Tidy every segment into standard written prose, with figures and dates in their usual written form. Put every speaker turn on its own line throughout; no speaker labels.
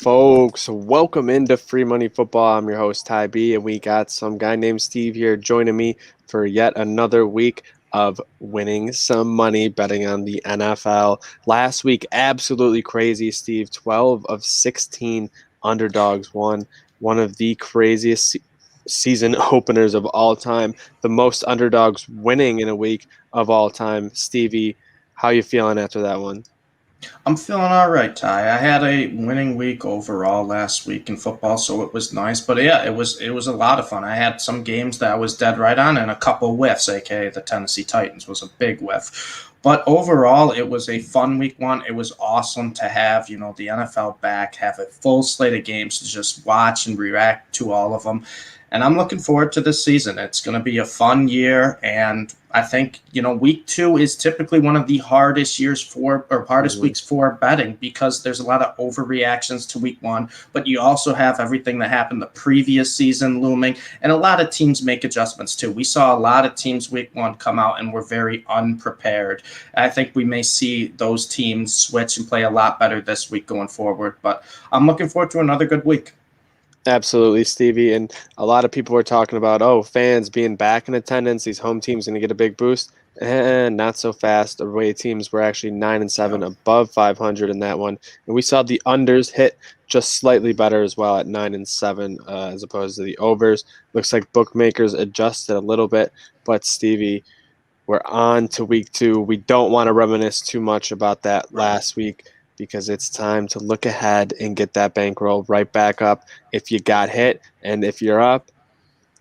folks? Welcome into Free Money Football. I'm your host, Ty B, and we got some guy named Steve here joining me for yet another week of winning some money betting on the NFL. Last week, absolutely crazy, Steve. 12 of 16 underdogs won. One of the craziest season openers of all time. The most underdogs winning in a week of all time. Stevie, how you feeling after that one?
I'm feeling all right, Ty. I had a winning week overall last week in football, so it was nice. But yeah, it was a lot of fun. I had some games that I was dead right on, and a couple whiffs, aka the Tennessee Titans was a big whiff. But overall, it was a fun week one. It was awesome to have the NFL back, have a full slate of games to just watch and react to all of them. And I'm looking forward to this season. It's going to be a fun year, and I think week two is typically one of the hardest weeks for betting because there's a lot of overreactions to week one, but you also have everything that happened the previous season looming, and a lot of teams make adjustments too. We saw a lot of teams week one come out and were very unprepared. I think we may see those teams switch and play a lot better this week going forward, but I'm looking forward to another good week.
Absolutely, Stevie. And a lot of people were talking about, fans being back in attendance, these home teams going to get a big boost. And not so fast. The away teams were actually 9-7
Yeah.
above 500 in that one. And we saw the unders hit just slightly better as well at 9-7 as opposed to the overs. Looks like bookmakers adjusted a little bit. But Stevie, we're on to week two. We don't want to reminisce too much about that
Right.
last week because it's time to look ahead and get that bankroll right back up. If you got hit and if you're up,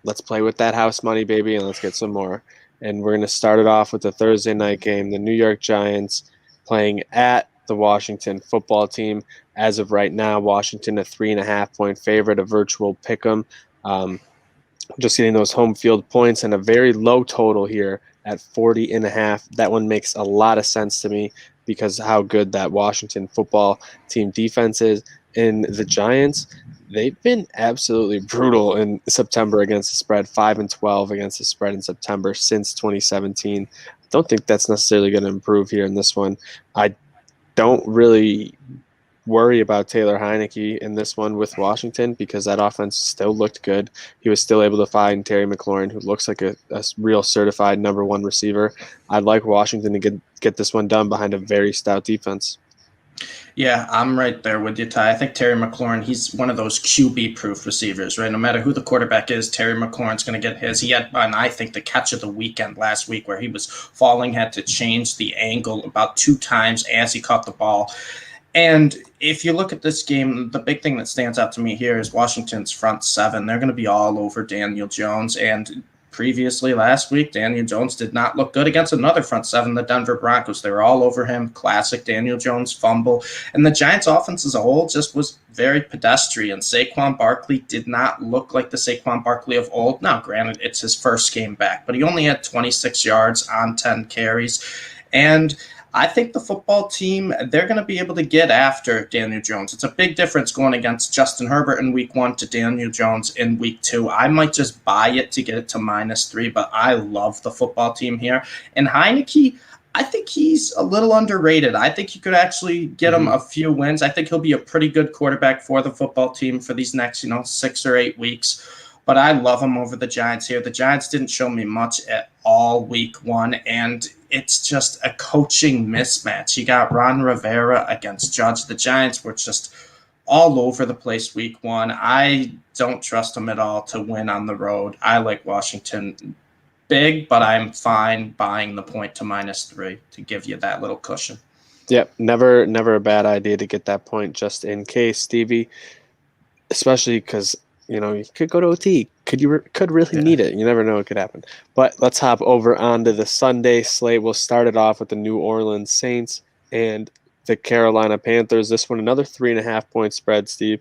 let's play with that house money, baby, and let's get some more. And we're going to start it off with the Thursday night game. The New York Giants playing at the Washington football team. As of right now, Washington a 3.5-point favorite, a virtual pick 'em. Just getting those home field points and a very low total here at 40.5. That one makes a lot of sense to me because how good that Washington football team defense is. And the Giants, they've been absolutely brutal in September against the spread, 5-12 against the spread in September since 2017. I don't think that's necessarily going to improve here in this one. I don't really worry about Taylor Heineke in this one with Washington because that offense still looked good. He was still able to find Terry McLaurin, who looks like a real certified number one receiver. I'd like Washington to get this one done behind a very stout defense.
Yeah, I'm right there with you, Ty. I think Terry McLaurin, he's one of those QB-proof receivers, right? No matter who the quarterback is, Terry McLaurin's going to get his. He had, and I think, the catch of the weekend last week where he was falling, had to change the angle about 2 times as he caught the ball. And if you look at this game, the big thing that stands out to me here is Washington's front seven. They're going to be all over Daniel Jones. And previously last week, Daniel Jones did not look good against another front seven, the Denver Broncos. They were all over him. Classic Daniel Jones fumble. And the Giants' offense as a whole just was very pedestrian. Saquon Barkley did not look like the Saquon Barkley of old. Now, granted, it's his first game back, but he only had 26 yards on 10 carries. And I think the football team, they're going to be able to get after Daniel Jones. It's a big difference going against Justin Herbert in week one to Daniel Jones in week two. I might just buy it to get it to -3, but I love the football team here. And Heineke, I think he's a little underrated. I think you could actually get him a few wins. I think he'll be a pretty good quarterback for the football team for these next, 6 or 8 weeks. But I love him over the Giants here. The Giants didn't show me much at all week one, and it's just a coaching mismatch. You got Ron Rivera against Judge. The Giants were just all over the place week one. I don't trust them at all to win on the road. I like Washington big, but I'm fine buying the point to -3 to give you that little cushion.
Yep, never a bad idea to get that point just in case, Stevie. Especially because you could go to OT. Could really
Yeah.
need it. You never know what could happen. But let's hop over onto the Sunday slate. We'll start it off with the New Orleans Saints and the Carolina Panthers. This one, another 3.5-point spread, Steve.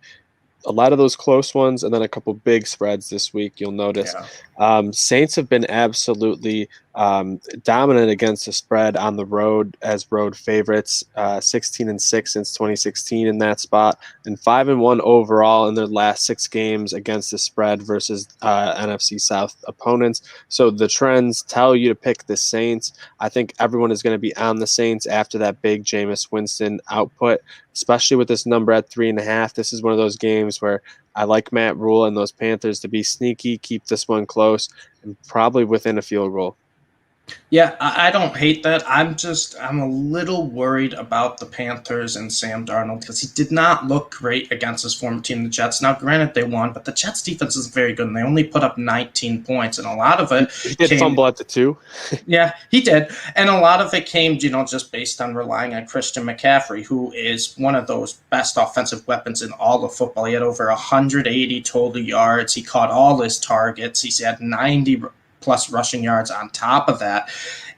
A lot of those close ones, and then a couple big spreads this week. You'll notice
Yeah.
Saints have been absolutely Dominant against the spread on the road as road favorites, 16-6 since 2016 in that spot, and 5-1 overall in their last 6 games against the spread versus NFC South opponents. So the trends tell you to pick the Saints. I think everyone is going to be on the Saints after that big Jameis Winston output, especially with this number at 3.5. This is one of those games where I like Matt Rule and those Panthers to be sneaky, keep this one close, and probably within a field goal.
Yeah, I don't hate that. I'm a little worried about the Panthers and Sam Darnold because he did not look great against his former team, the Jets. Now, granted, they won, but the Jets defense is very good, and they only put up 19 points, and a lot of it
He did
came.
fumble at the 2.
Yeah, he did. And a lot of it came, just based on relying on Christian McCaffrey, who is one of those best offensive weapons in all of football. He had over 180 total yards. He caught all his targets. He's had 90 plus rushing yards on top of that.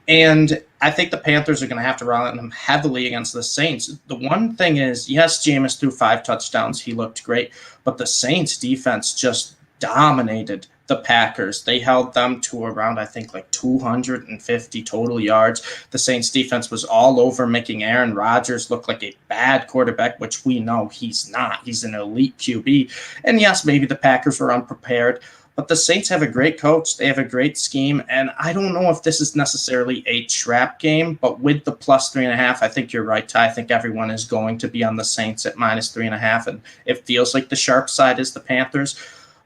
And I think the Panthers are going to have to rely on him heavily against the Saints. The one thing is, yes, Jameis threw 5 touchdowns. He looked great. But the Saints defense just dominated the Packers. They held them to around, I think, like 250 total yards. The Saints defense was all over, making Aaron Rodgers look like a bad quarterback, which we know he's not. He's an elite QB. And yes, maybe the Packers were unprepared. But the Saints have a great coach. They have a great scheme. And I don't know if this is necessarily a trap game, but with the plus 3.5, I think you're right, Ty. I think everyone is going to be on the Saints at minus 3.5. And it feels like the sharp side is the Panthers.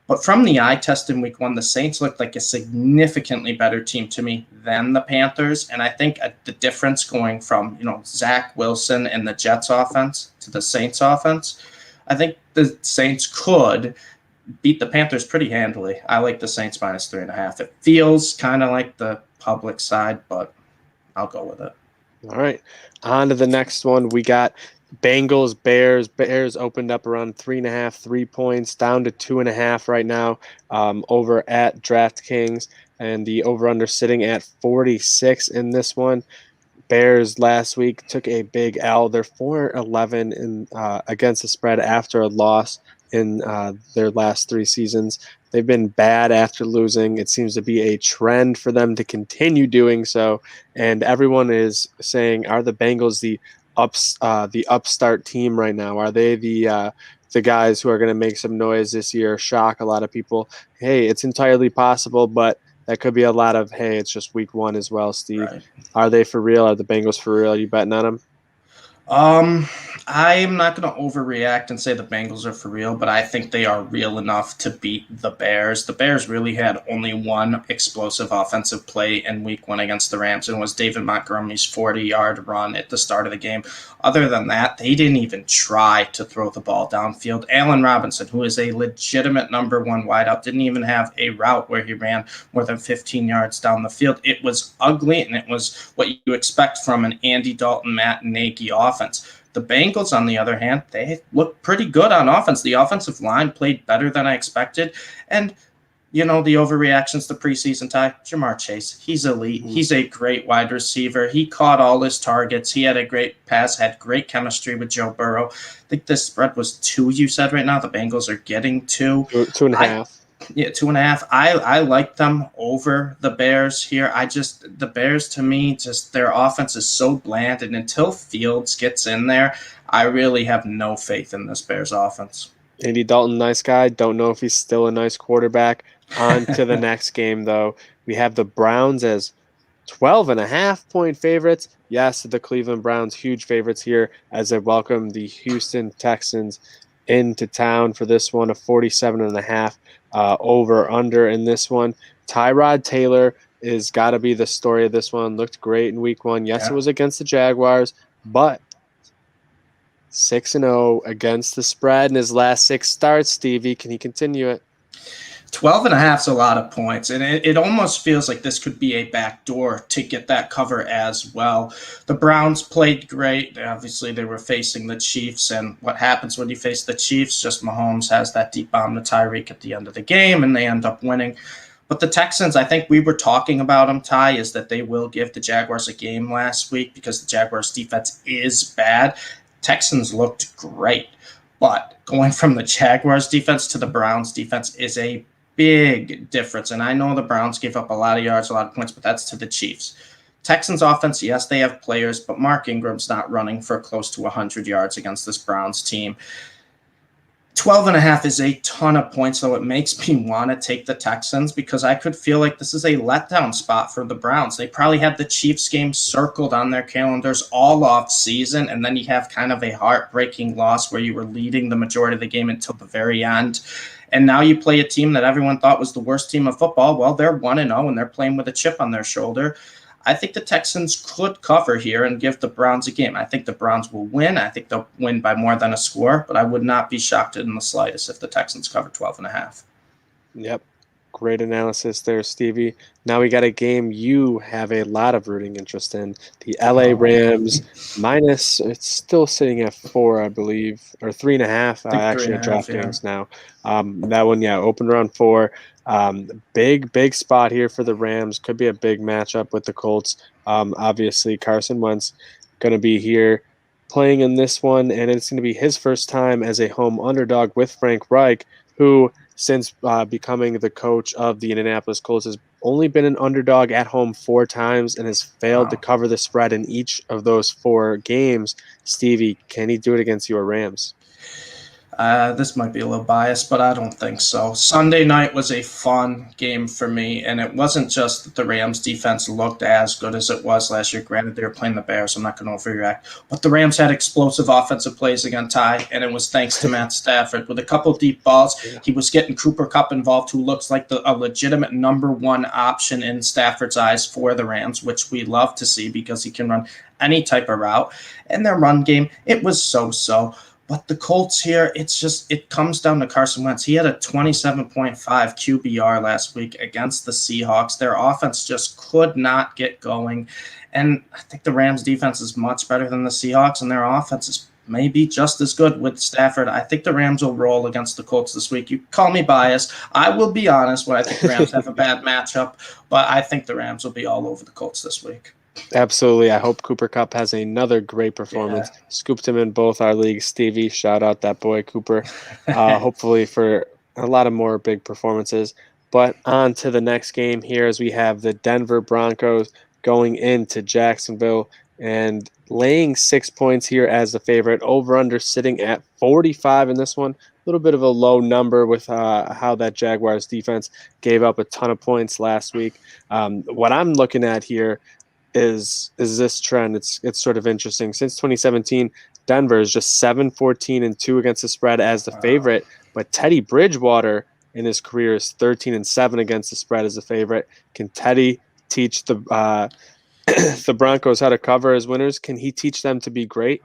But from the eye test in week 1, the Saints looked like a significantly better team to me than the Panthers. And I think the difference going from, Zach Wilson and the Jets offense to the Saints offense, I think the Saints could beat the Panthers pretty handily. I like the Saints minus 3.5. It feels kind of like the public side, but I'll go with it.
All right. On to the next one. We got Bangles Bears. Bears opened up around 3.5, 3 points, down to 2.5 right now, over at DraftKings, and the over/under sitting at 46 in this one. Bears last week took a big L. They're 4-11 in against the spread after a loss in their last 3 seasons. They've been bad after losing. It seems to be a trend for them to continue doing so. And everyone is saying, are the Bengals the upstart team right now? Are they the guys who are going to make some noise this year, shock a lot of people? Hey, it's entirely possible, but that could be a lot of, hey, it's just week 1 as well, Steve.
Right.
Are they for real? Are the Bengals for real? Are you betting on them?
I'm not going to overreact and say the Bengals are for real, but I think they are real enough to beat the Bears. The Bears really had only one explosive offensive play in week 1 against the Rams, and it was David Montgomery's 40-yard run at the start of the game. Other than that, they didn't even try to throw the ball downfield. Allen Robinson, who is a legitimate number 1 wideout, didn't even have a route where he ran more than 15 yards down the field. It was ugly, and it was what you expect from an Andy Dalton, Matt Nagy offense. The Bengals, on the other hand, they look pretty good on offense. The offensive line played better than I expected. And, the overreactions to preseason, Ty, Jamar Chase, he's elite. He's a great wide receiver. He caught all his targets. He had a great pass, had great chemistry with Joe Burrow. I think the spread was 2, you said right now. The Bengals are getting 2.
2.5.
Yeah, 2.5. I like them over the Bears here. The Bears, to me, just their offense is so bland, and until Fields gets in there, I really have no faith in this Bears offense.
Andy Dalton, nice guy. Don't know if he's still a nice quarterback. On to the next game, though. We have the Browns as 12.5-point favorites. Yes, the Cleveland Browns, huge favorites here as they welcome the Houston Texans into town for this one, a 47.5 over/under in this one. Tyrod Taylor is got to be the story of this one. Looked great in week 1. Yes,
Yeah.
It was against the Jaguars, but 6-0 against the spread in his last 6 starts. Stevie, can he continue it?
12.5 is a lot of points, and it almost feels like this could be a backdoor to get that cover as well. The Browns played great. Obviously, they were facing the Chiefs, and what happens when you face the Chiefs? Just Mahomes has that deep bomb to Tyreek at the end of the game, and they end up winning. But the Texans, I think we were talking about them, Ty, is that they will give the Jaguars a game last week because the Jaguars' defense is bad. Texans looked great, but going from the Jaguars' defense to the Browns' defense is a big difference. And I know the Browns gave up a lot of yards, a lot of points, but that's to the Chiefs. Texans offense, yes, they have players, but Mark Ingram's not running for close to 100 yards against this Browns team. 12.5 is a ton of points, so it makes me want to take the Texans because I could feel like this is a letdown spot for the Browns. They probably had the Chiefs game circled on their calendars all off season, and then you have kind of a heartbreaking loss where you were leading the majority of the game until the very end. And now you play a team that everyone thought was the worst team of football. Well, they're 1-0 and they're playing with a chip on their shoulder. I think the Texans could cover here and give the Browns a game. I think the Browns will win. I think they'll win by more than a score, but I would not be shocked in the slightest if the Texans cover 12.5.
Yep. Great analysis there, Stevie. Now we got a game you have a lot of rooting interest in. The LA Rams minus, it's still sitting at 4, I believe, or 3.5, actually at DraftKings now. That one, opened around 4. Big spot here for the Rams. Could be a big matchup with the Colts. Obviously, Carson Wentz going to be here playing in this one, and it's going to be his first time as a home underdog with Frank Reich, who since becoming the coach of the Indianapolis Colts has only been an underdog at home 4 times and has failed to cover the spread in each of those 4 games. Stevie, can he do it against your Rams?
This might be a little biased, but I don't think so. Sunday night was a fun game for me, and it wasn't just that the Rams defense looked as good as it was last year. Granted, they were playing the Bears, so I'm not going to overreact. But the Rams had explosive offensive plays again, Ty, and it was thanks to Matt Stafford. With a couple deep balls, he was getting Cooper Kupp involved, who looks like a legitimate number 1 option in Stafford's eyes for the Rams, which we love to see because he can run any type of route. And their run game, it was so-so. But the Colts here, it comes down to Carson Wentz. He had a 27.5 QBR last week against the Seahawks. Their offense just could not get going. And I think the Rams defense is much better than the Seahawks, and their offense is maybe just as good with Stafford. I think the Rams will roll against the Colts this week. You call me biased. I will be honest when I think the Rams have a bad matchup, but I think the Rams will be all over the Colts this week.
Absolutely. I hope Cooper Kupp has another great performance. Yeah. Scooped him in both our leagues. Stevie, shout out that boy Cooper. Hopefully for a lot of more big performances. But on to the next game here as we have the Denver Broncos going into Jacksonville and laying 6 points here as the favorite. Over-under sitting at 45 in this one. A little bit of a low number with how that Jaguars defense gave up a ton of points last week. What I'm looking at here is this trend. It's sort of interesting. Since 2017, Denver is just 7-14-2 against the spread as the favorite, but Teddy Bridgewater in his career is 13-7 against the spread as a favorite. Can Teddy teach the the Broncos how to cover as winners? Can he teach them to be great?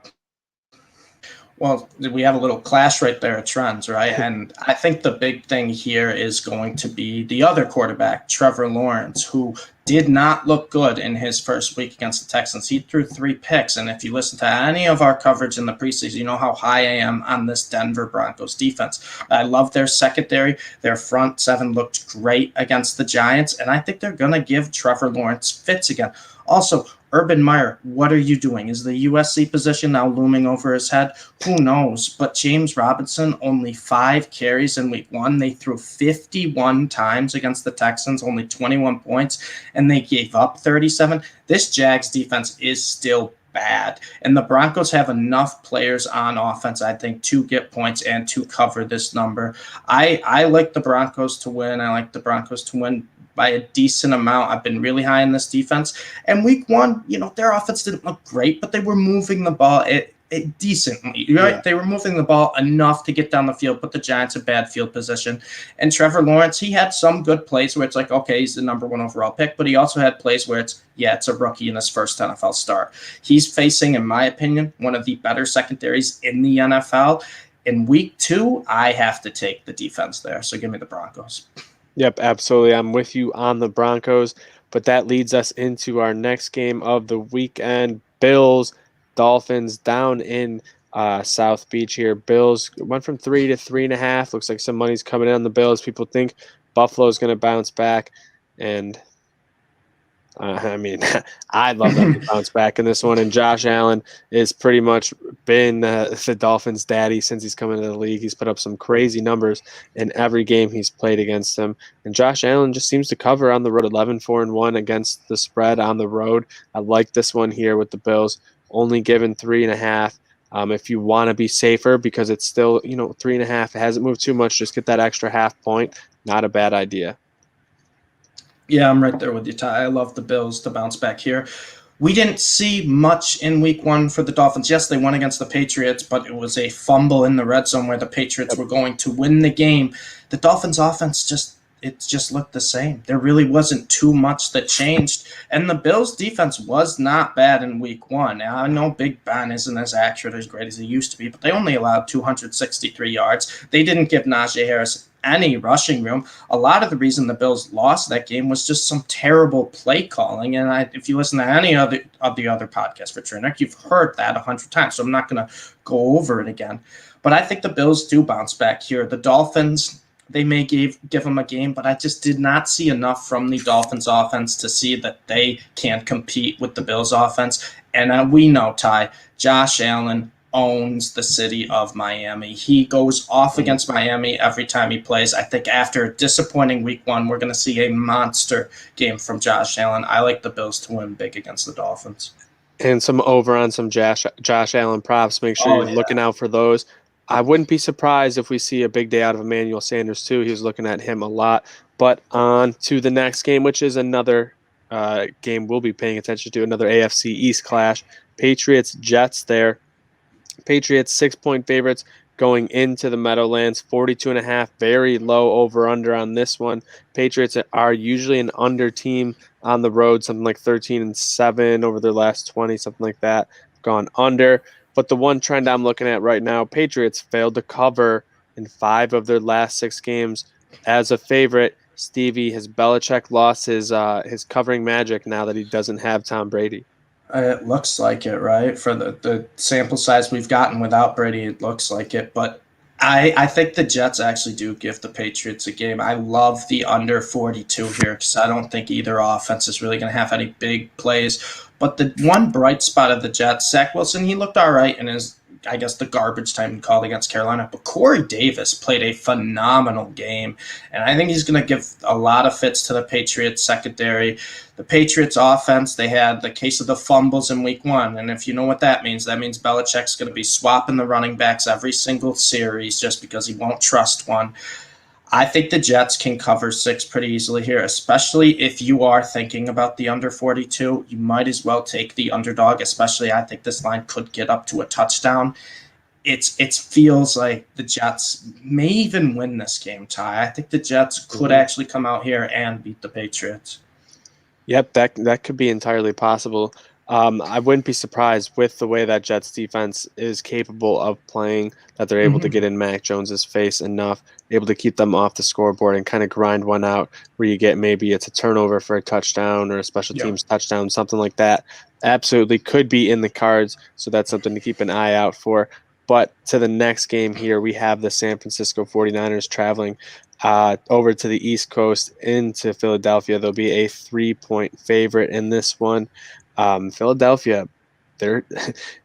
Well, we have a little clash right there at trends, right? And I think the big thing here is going to be the other quarterback, Trevor Lawrence, who did not look good in his first week against the Texans. He threw 3 picks, and if you listen to any of our coverage in the preseason, you know how high I am on this Denver Broncos defense. I love their secondary. Their front 7 looked great against the Giants, and I think they're going to give Trevor Lawrence fits again. Also, Urban Meyer, what are you doing? Is the USC position now looming over his head? Who knows? But James Robinson, only 5 carries in week 1. They threw 51 times against the Texans, only 21 points, and they gave up 37. This Jags defense is still bad. And the Broncos have enough players on offense, I think, to get points and to cover this number. I like the Broncos to win. I like the Broncos to win by a decent amount. I've been really high in this defense. And week 1, their offense didn't look great, but they were moving the ball decently, right? Yeah. They were moving the ball enough to get down the field, put the Giants in bad field position. And Trevor Lawrence, he had some good plays where it's like, okay, he's the number 1 overall pick, but he also had plays where it's a rookie in his first NFL start. He's facing, in my opinion, one of the better secondaries in the NFL. In week 2, I have to take the defense there. So give me the Broncos.
Yep, absolutely. I'm with you on the Broncos, but that leads us into our next game of the weekend. Bills, Dolphins down in South Beach here. Bills went from 3 to 3.5. Looks like some money's coming in on the Bills. People think Buffalo's going to bounce back, and I mean, I'd love them to bounce back in this one. And Josh Allen is pretty much been the Dolphins' daddy since he's come into the league. He's put up some crazy numbers in every game he's played against him. And Josh Allen just seems to cover on the road, 11-4-1 against the spread on the road. I like this one here with the Bills, only given 3.5. If you want to be safer, because it's still, 3.5, it hasn't moved too much, just get that extra half point. Not a bad idea.
Yeah, I'm right there with you, Ty. I love the Bills to bounce back here. We didn't see much in week one for the Dolphins. Yes, they won against the Patriots, but it was a fumble in the red zone where the Patriots were going to win the game. The Dolphins offense just looked the same. There really wasn't too much that changed. And the Bills defense was not bad in week one. Now, I know Big Ben isn't as accurate as great as he used to be, but they only allowed 263 yards. They didn't give Najee Harris any rushing room. A lot of the reason the Bills lost that game was just some terrible play calling. And if you listen to any of the other podcasts for Trinick, you've heard that 100 times. So I'm not going to go over it again. But I think the Bills do bounce back here. The Dolphins, they may give them a game, but I just did not see enough from the Dolphins offense to see that they can compete with the Bills offense. And we know, Ty, Josh Allen owns the city of Miami. He goes off against Miami every time he plays. I think after a disappointing week one, we're going to see a monster game from Josh Allen. I like the Bills to win big against the Dolphins.
And some over on some Josh Allen props. Make sure you're looking out for those. I wouldn't be surprised if we see a big day out of Emmanuel Sanders too. He was looking at him a lot. But on to the next game, which is another game we'll be paying attention to, another AFC East clash. Patriots-Jets there. Patriots 6-point favorites going into the Meadowlands, 42.5, very low over-under on this one. Patriots are usually an under team on the road, something like 13-7 over their last 20, something like that, gone under. But the one trend I'm looking at right now, Patriots failed to cover in 5 of their last 6 games. As a favorite, Stevie, has Belichick lost his covering magic now that he doesn't have Tom Brady?
It looks like it, right? For the sample size we've gotten without Brady, it looks like it. But I think the Jets actually do give the Patriots a game. I love the under 42 here because I don't think either offense is really going to have any big plays. But the one bright spot of the Jets, Zach Wilson, he looked all right in his, I guess, the garbage time call against Carolina. But Corey Davis played a phenomenal game. And I think he's going to give a lot of fits to the Patriots secondary. The Patriots offense, they had the case of the fumbles in week one. And if you know what that means Belichick's going to be swapping the running backs every single series just because he won't trust one. I think the Jets can cover 6 pretty easily here, especially if you are thinking about the under 42. You might as well take the underdog, especially I think this line could get up to a touchdown. It feels like the Jets may even win this game, Ty. I think the Jets could actually come out here and beat the Patriots.
Yep, that could be entirely possible. I wouldn't be surprised with the way that Jets defense is capable of playing, that they're able to get in Mac Jones's face enough, able to keep them off the scoreboard and kind of grind one out where you get maybe it's a turnover for a touchdown or a special teams touchdown, something like that. Absolutely could be in the cards, so that's something to keep an eye out for. But to the next game here, we have the San Francisco 49ers traveling over to the East Coast into Philadelphia. They'll be a 3-point favorite in this one. Philadelphia,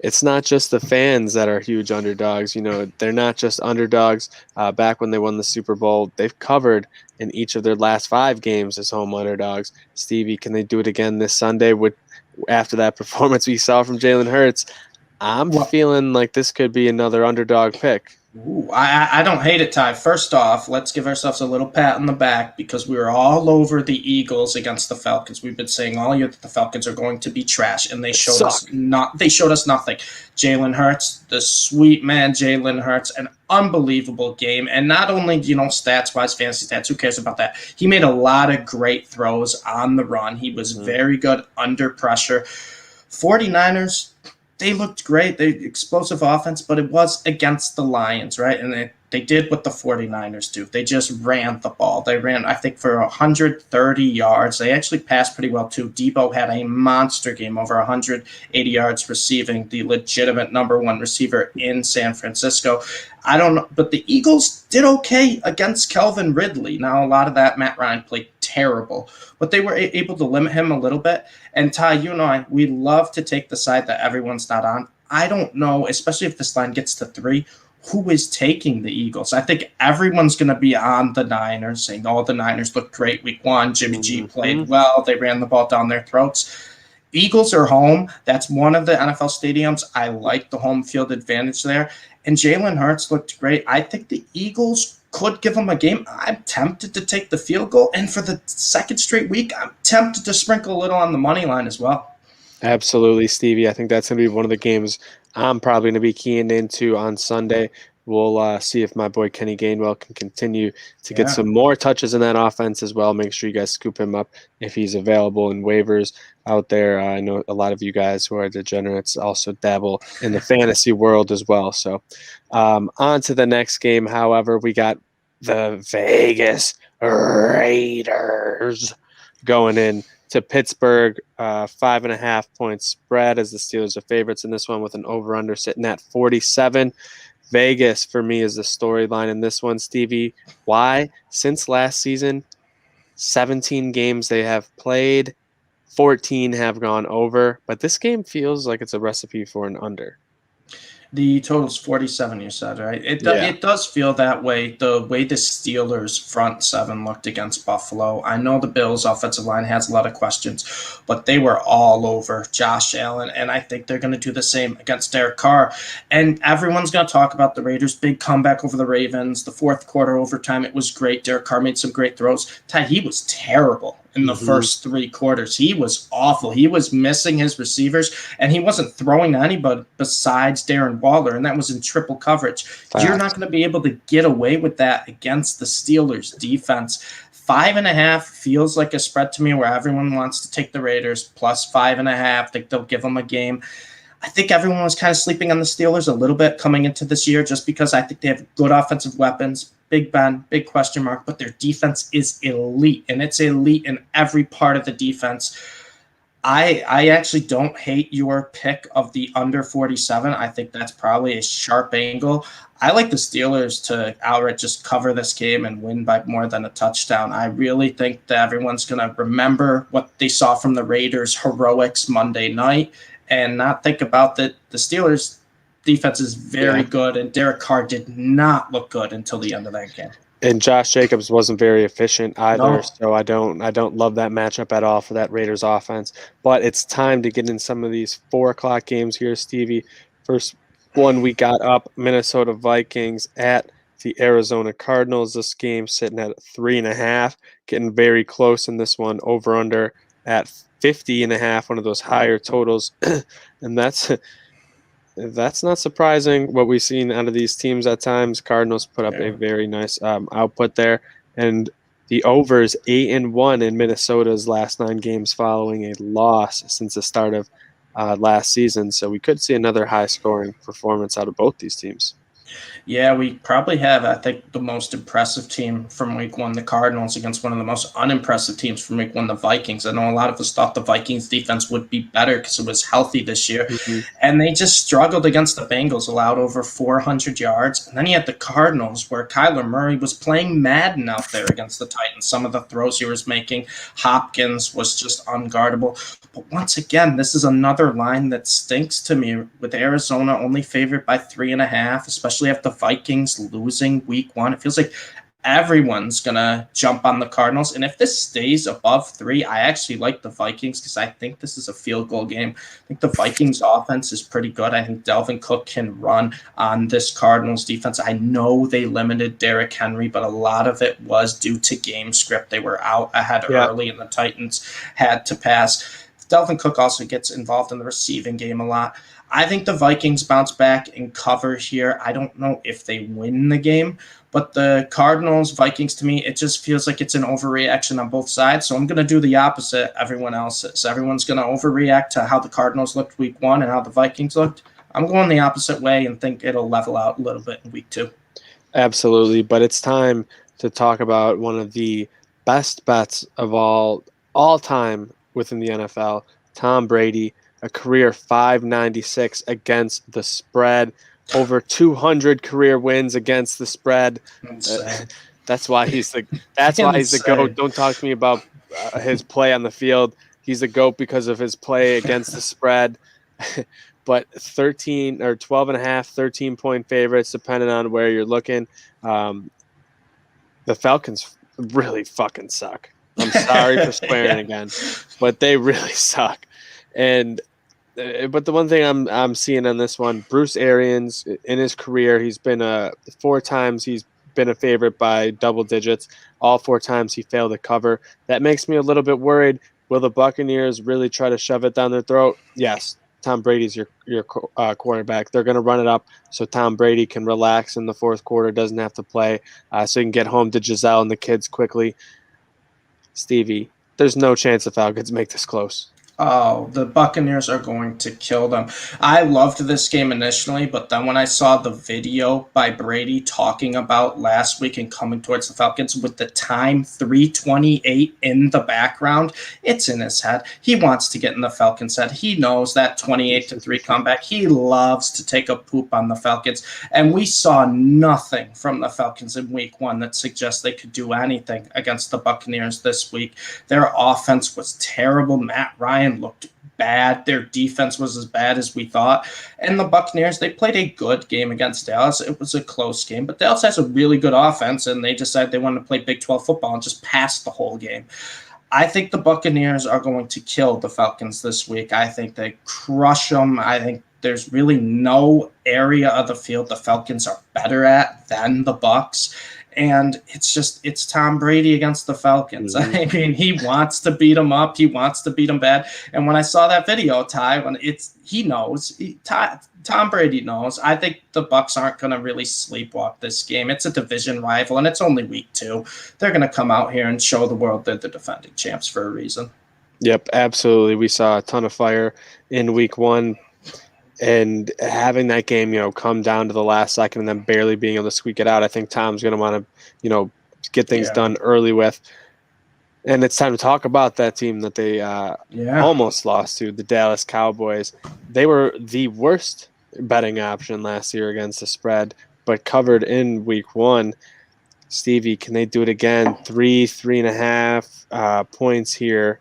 it's not just the fans that are huge underdogs. They're not just underdogs. Back when they won the Super Bowl, they've covered in each of their last 5 games as home underdogs. Stevie, can they do it again this Sunday after that performance we saw from Jalen Hurts? I'm feeling like this could be another underdog pick.
Ooh, I don't hate it, Ty. First off, let's give ourselves a little pat on the back because we were all over the Eagles against the Falcons. We've been saying all year that the Falcons are going to be trash, and they showed us nothing. Jalen Hurts, the sweet man Jalen Hurts, an unbelievable game. And not only, stats-wise, fantasy stats, who cares about that? He made a lot of great throws on the run. He was very good under pressure. 49ers, they looked great. They explosive offense, but it was against the Lions, right? And they did what the 49ers do. They just ran the ball. They ran, I think, for 130 yards. They actually passed pretty well, too. Debo had a monster game, over 180 yards receiving, the legitimate number 1 receiver in San Francisco. I don't know, but the Eagles did okay against Calvin Ridley. Now, a lot of that, Matt Ryan played terrible, but they were able to limit him a little bit. And Ty, you and I, we love to take the side that everyone's not on. I don't know, especially if this line gets to 3, who is taking the Eagles. I think everyone's going to be on the Niners, saying, oh, the Niners looked great week 1. Jimmy G played well. They ran the ball down their throats. Eagles are home. That's one of the NFL stadiums. I like the home field advantage there. And Jalen Hurts looked great. I think the Eagles could give them a game. I'm tempted to take the field goal. And for the second straight week, I'm tempted to sprinkle a little on the money line as well.
Absolutely, Stevie. I think that's going to be one of the games I'm probably going to be keying into on Sunday. We'll see if my boy Kenny Gainwell can continue to get some more touches in that offense as well. Make sure you guys scoop him up if he's available in waivers out there. I know a lot of you guys who are degenerates also dabble in the fantasy world as well. So on to the next game. However, we got the Vegas Raiders going in to Pittsburgh, 5.5-point spread as the Steelers are favorites in this one with an over-under sitting at 47. Vegas, for me, is the storyline in this one, Stevie. Why? Since last season, 17 games they have played, 14 have gone over, but this game feels like it's a recipe for an under.
The total's 47, you said, right? It does feel that way, the way the Steelers' front seven looked against Buffalo. I know the Bills' offensive line has a lot of questions, but they were all over Josh Allen, and I think they're going to do the same against Derek Carr. And everyone's going to talk about the Raiders' big comeback over the Ravens, the fourth quarter overtime. It was great. Derek Carr made some great throws. Ty, he was terrible in the first 3 quarters. He was awful. He was missing his receivers, and he wasn't throwing to anybody besides Darren Waller, and that was in triple coverage. Fact. You're not going to be able to get away with that against the Steelers' defense. 5.5 feels like a spread to me where everyone wants to take the Raiders, plus 5.5. Think they'll give them a game. I think everyone was kind of sleeping on the Steelers a little bit coming into this year just because I think they have good offensive weapons. Big Ben, big question mark, but their defense is elite, and it's elite in every part of the defense. I actually don't hate your pick of the under 47. I think that's probably a sharp angle. I like the Steelers to outright just cover this game and win by more than a touchdown. I really think that everyone's going to remember what they saw from the Raiders' heroics Monday night and not think about that the Steelers' defense is very good, and Derek Carr did not look good until the end of that game.
And Josh Jacobs wasn't very efficient either, so I don't love that matchup at all for that Raiders offense. But it's time to get in some of these 4 o'clock games here, Stevie. First one we got up, Minnesota Vikings at the Arizona Cardinals. This game sitting at 3.5, getting very close in this one, over under at 50.5, one of those higher totals. And that's not surprising what we've seen out of these teams at times. Cardinals put up a very nice output there. And the overs 8-1 in Minnesota's last 9 games following a loss since the start of last season. So we could see another high-scoring performance out of both these teams.
Yeah, we probably have, I think, the most impressive team from week 1, the Cardinals, against one of the most unimpressive teams from week 1, the Vikings. I know a lot of us thought the Vikings defense would be better because it was healthy this year. And they just struggled against the Bengals, allowed over 400 yards. And then you had the Cardinals, where Kyler Murray was playing Madden out there against the Titans. Some of the throws he was making, Hopkins was just unguardable. But once again, this is another line that stinks to me, with Arizona only favored by 3.5, especially after the Vikings losing week 1. It feels like everyone's going to jump on the Cardinals. And if this stays above 3, I actually like the Vikings because I think this is a field goal game. I think the Vikings offense is pretty good. I think Dalvin Cook can run on this Cardinals defense. I know they limited Derrick Henry, but a lot of it was due to game script. They were out ahead early, and the Titans had to pass. Dalvin Cook also gets involved in the receiving game a lot. I think the Vikings bounce back and cover here. I don't know if they win the game, but the Cardinals, Vikings, to me, it just feels like it's an overreaction on both sides. So I'm going to do the opposite everyone else is. Everyone's going to overreact to how the Cardinals looked week 1 and how the Vikings looked. I'm going the opposite way and think it'll level out a little bit in week 2.
Absolutely, but it's time to talk about one of the best bets of all time within the NFL, Tom Brady. A career 596 against the spread, over 200 career wins against the spread. That's why he's the GOAT.
Insane.
Don't talk to me about his play on the field. He's the GOAT because of his play against the spread. But 13 or 12 and a half, 13-point favorites, depending on where you're looking. The Falcons really fucking suck. I'm sorry for swearing again, but they really suck. And but the one thing I'm seeing on this one, Bruce Arians in his career, he's been 4 times he's been a favorite by double digits. All 4 times he failed to cover. That makes me a little bit worried. Will the Buccaneers really try to shove it down their throat? Yes. Tom Brady's your quarterback. They're going to run it up so Tom Brady can relax in the fourth quarter, doesn't have to play, so he can get home to Giselle and the kids quickly. Stevie, there's no chance the Falcons make this close.
Oh, the Buccaneers are going to kill them. I loved this game initially, but then when I saw the video by Brady talking about last week and coming towards the Falcons with the time 3:28 in the background, it's in his head. He wants to get in the Falcons' head. He knows that 28-3 comeback. He loves to take a poop on the Falcons, and we saw nothing from the Falcons in week 1 that suggests they could do anything against the Buccaneers this week. Their offense was terrible. Matt Ryan looked bad. Their defense was as bad as we thought. And the Buccaneers, they played a good game against Dallas. It was a close game, but Dallas has a really good offense, and they decided they wanted to play Big 12 football and just pass the whole game. I think the Buccaneers are going to kill the Falcons this week. I think they crush them. I think there's really no area of the field the Falcons are better at than the Bucs. And it's Tom Brady against the Falcons.
Mm-hmm.
I mean, he wants to beat them up. He wants to beat them bad. And when I saw that video, Ty, he knows. Tom Brady knows. I think the Bucs aren't going to really sleepwalk this game. It's a division rival, and it's only week 2. They're going to come out here and show the world they're the defending champs for a reason.
Yep, absolutely. We saw a ton of fire in week 1. And having that game, come down to the last second and then barely being able to squeak it out, I think Tom's going to want to, get things done early with. And it's time to talk about that team that they almost lost to, the Dallas Cowboys. They were the worst betting option last year against the spread, but covered in week 1. Stevie, can they do it again? 3.5 points here,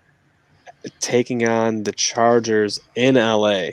taking on the Chargers in LA.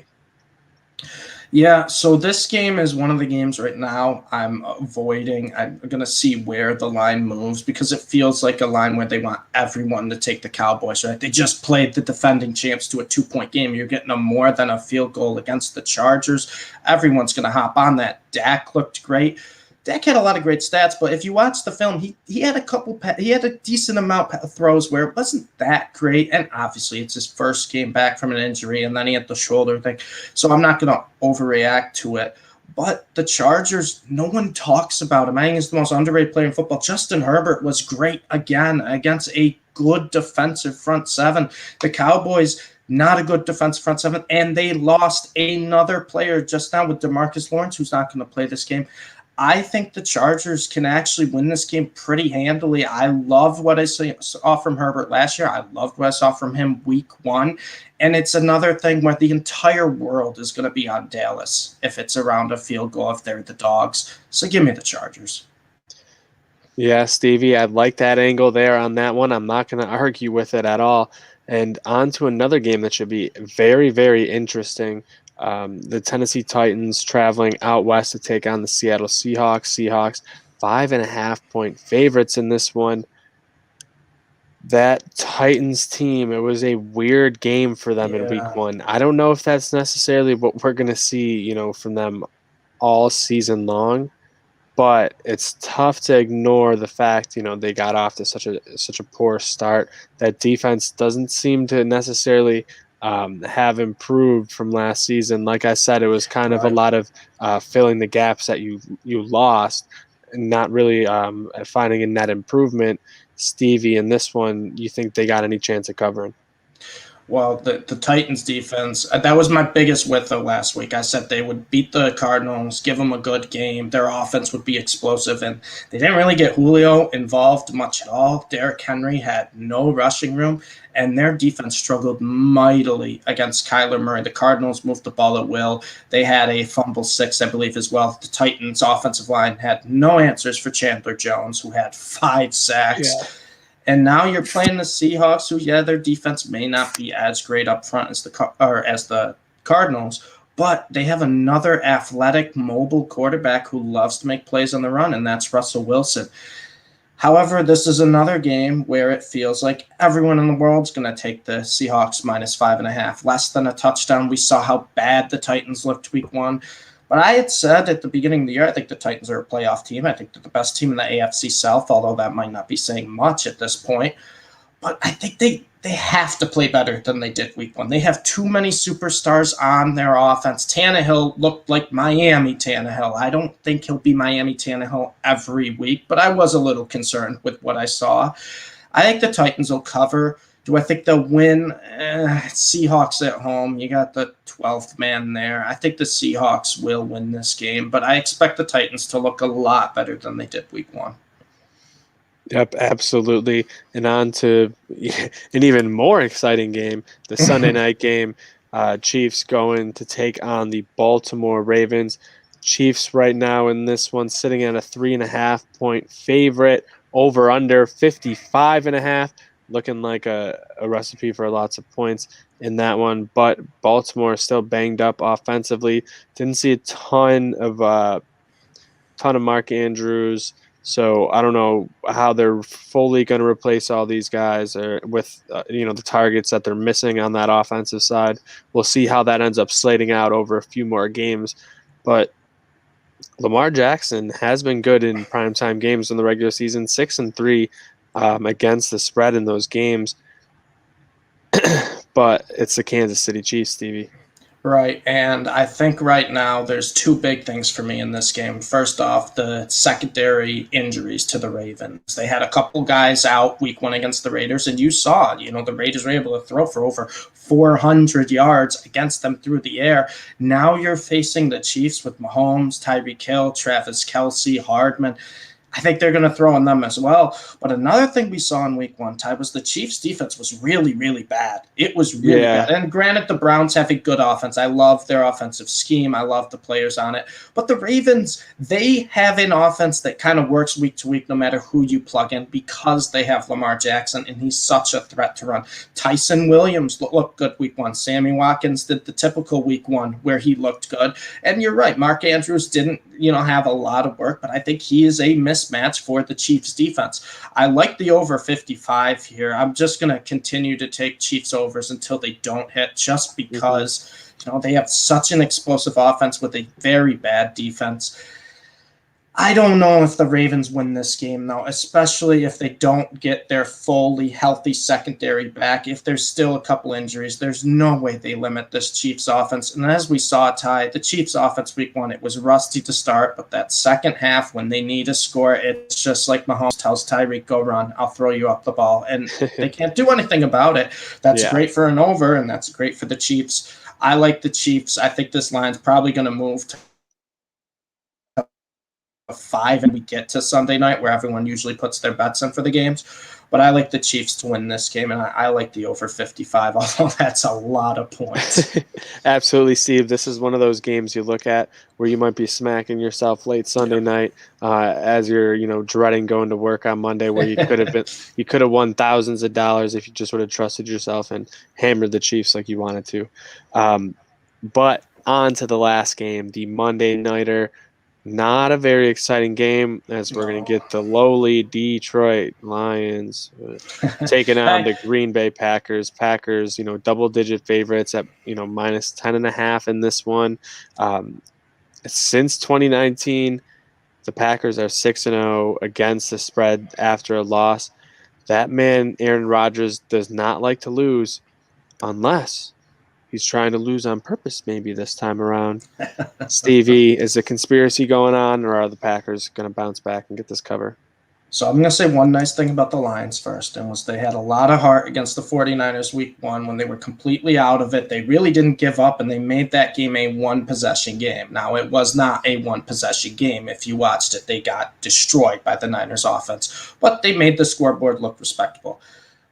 Yeah, so this game is one of the games right now I'm avoiding. I'm going to see where the line moves because it feels like a line where they want everyone to take the Cowboys, right? They just played the defending champs to a 2-point game. You're getting a more than a field goal against the Chargers. Everyone's going to hop on that. Dak looked great. Dak had a lot of great stats, but if you watch the film, he had a decent amount of throws where it wasn't that great, and obviously it's his first game back from an injury, and then he had the shoulder thing, so I'm not going to overreact to it. But the Chargers, no one talks about him. I think he's the most underrated player in football. Justin Herbert was great again against a good defensive front seven. The Cowboys, not a good defensive front seven, and they lost another player just now with DeMarcus Lawrence, who's not going to play this game. I think the Chargers can actually win this game pretty handily. I love what I saw from Herbert last year. I loved what I saw from him week 1. And it's another thing where the entire world is going to be on Dallas if it's around a field goal, if they're the dogs. So give me the Chargers.
Yeah, Stevie, I like that angle there on that one. I'm not going to argue with it at all. And on to another game that should be very, very interesting. The Tennessee Titans traveling out west to take on the Seattle Seahawks. Seahawks 5.5-point favorites in this one. That Titans team, it was a weird game for them in week 1. I don't know if that's necessarily what we're going to see, from them all season long, but it's tough to ignore the fact, they got off to such a poor start. That defense doesn't seem to necessarily have improved from last season. Like I said, it was kind of a lot of filling the gaps that you lost and not really finding a net improvement. Stevie, in this one, you think they got any chance of covering?
Well, the Titans defense, that was my biggest with though last week. I said they would beat the Cardinals, give them a good game. Their offense would be explosive, and they didn't really get Julio involved much at all. Derrick Henry had no rushing room, and their defense struggled mightily against Kyler Murray. The Cardinals moved the ball at will. They had a fumble six, I believe, as well. The Titans' offensive line had no answers for Chandler Jones, who had 5 sacks.
Yeah.
And now you're playing the Seahawks, who, yeah, their defense may not be as great up front as the Cardinals, but they have another athletic, mobile quarterback who loves to make plays on the run, and that's Russell Wilson. However, this is another game where it feels like everyone in the world's going to take the Seahawks -5.5, less than a touchdown. We saw how bad the Titans looked week one. But I had said at the beginning of the year, I think the Titans are a playoff team. I think they're the best team in the AFC South, although that might not be saying much at this point. But I think they have to play better than they did week one. They have too many superstars on their offense. Tannehill looked like Miami Tannehill. I don't think he'll be Miami Tannehill every week, but I was a little concerned with what I saw. I think the Titans will cover. Do I think they'll win? Seahawks at home. You got the 12th man there. I think the Seahawks will win this game, but I expect the Titans to look a lot better than they did week one.
Yep, absolutely. And on to an even more exciting game, the Sunday night game. Chiefs going to take on the Baltimore Ravens. Chiefs right now in this one sitting at a 3.5 point favorite, over under 55.5, looking like a recipe for lots of points in that one. But Baltimore is still banged up offensively. Didn't see a ton of Mark Andrews. So I don't know how they're fully going to replace all these guys or with the targets that they're missing on that offensive side. We'll see how that ends up slating out over a few more games. But Lamar Jackson has been good in primetime games in the regular season, 6-3 against the spread in those games. But it's the Kansas City Chiefs, Stevie.
Right, and I think right now there's two big things for me in this game. First off, the secondary injuries to the Ravens. They had a couple guys out week one against the Raiders, and you saw, the Raiders were able to throw for over 400 yards against them through the air. Now you're facing the Chiefs with Mahomes, Tyreek Hill, Travis Kelce, Hardman. I think they're going to throw on them as well. But another thing we saw in week one, Ty, was the Chiefs' defense was really, really bad. It was really bad. And granted, the Browns have a good offense. I love their offensive scheme. I love the players on it. But the Ravens, they have an offense that kind of works week to week no matter who you plug in because they have Lamar Jackson, and he's such a threat to run. Tyson Williams looked good week one. Sammy Watkins did the typical week one where he looked good. And you're right, Mark Andrews didn't have a lot of work, but I think he is a mismatch for the Chiefs defense. I like the over 55 here. I'm just going to continue to take Chiefs overs until they don't hit, just because they have such an explosive offense with a very bad defense. I don't know if the Ravens win this game, though, especially if they don't get their fully healthy secondary back. If there's still a couple injuries, there's no way they limit this Chiefs offense. And as we saw, Ty, the Chiefs offense week one, it was rusty to start, but that second half when they need a score, it's just like Mahomes tells Tyreek, go run, I'll throw you up the ball. And they can't do anything about it. That's great for an over, and that's great for the Chiefs. I like the Chiefs. I think this line's probably going to move to 5 and we get to Sunday night where everyone usually puts their bets in for the games. But I like the Chiefs to win this game, and I like the over 55, although that's a lot of points.
Absolutely, Steve. This is one of those games you look at where you might be smacking yourself late Sunday night as you're, dreading going to work on Monday, where you could have won thousands of dollars if you just would have trusted yourself and hammered the Chiefs like you wanted to. But on to the last game, the Monday nighter. Not a very exciting game, as we're going to get the lowly Detroit Lions taking on the Green Bay Packers. Packers, double-digit favorites at, minus 10.5 in this one. Since 2019, the Packers are 6-0 against the spread after a loss. That man, Aaron Rodgers, does not like to lose unless he's trying to lose on purpose maybe this time around. Stevie, is a conspiracy going on, or are the Packers going to bounce back and get this cover?
So I'm going to say one nice thing about the Lions first, and was they had a lot of heart against the 49ers week one when they were completely out of it. They really didn't give up, and they made that game a one-possession game. Now, it was not a one-possession game. If you watched it, they got destroyed by the Niners offense, but they made the scoreboard look respectable.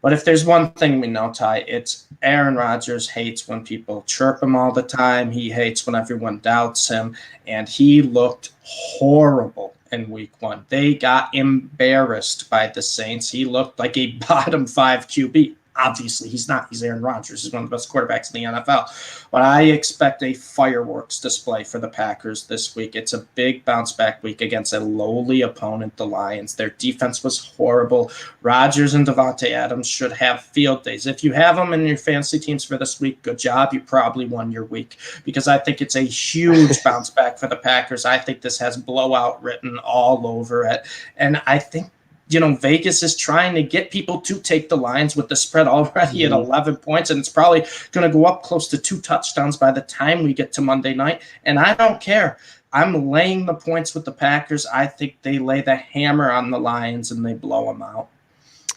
But if there's one thing we know, Ty, it's Aaron Rodgers hates when people chirp him all the time. He hates when everyone doubts him, and he looked horrible in week one. They got embarrassed by the Saints. He looked like a bottom five QB. Obviously, he's not. He's Aaron Rodgers. He's one of the best quarterbacks in the NFL. But I expect a fireworks display for the Packers this week. It's a big bounce back week against a lowly opponent, the Lions. Their defense was horrible. Rodgers and Devontae Adams should have field days. If you have them in your fantasy teams for this week, good job. You probably won your week because I think it's a huge bounce back for the Packers. I think this has blowout written all over it. And I think Vegas is trying to get people to take the Lions with the spread already at 11 points, and it's probably going to go up close to 2 touchdowns by the time we get to Monday night. And I don't care. I'm laying the points with the Packers. I think they lay the hammer on the Lions and they blow them out.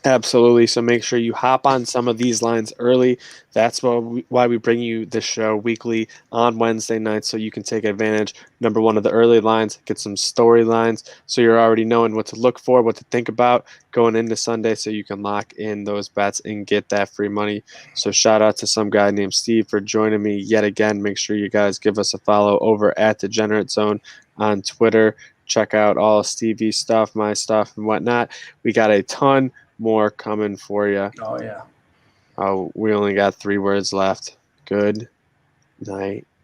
Absolutely. So make sure you hop on some of these lines early. That's why we bring you this show weekly on Wednesday nights so you can take advantage, number one, of the early lines, get some storylines so you're already knowing what to look for, what to think about going into Sunday so you can lock in those bets and get that free money. So shout out to some guy named Steve for joining me yet again. Make sure you guys give us a follow over at Degenerate Zone on Twitter. Check out all Stevie's stuff, my stuff, and whatnot. We got a ton more coming for you.
Oh, yeah.
We only got 3 words left. Good night.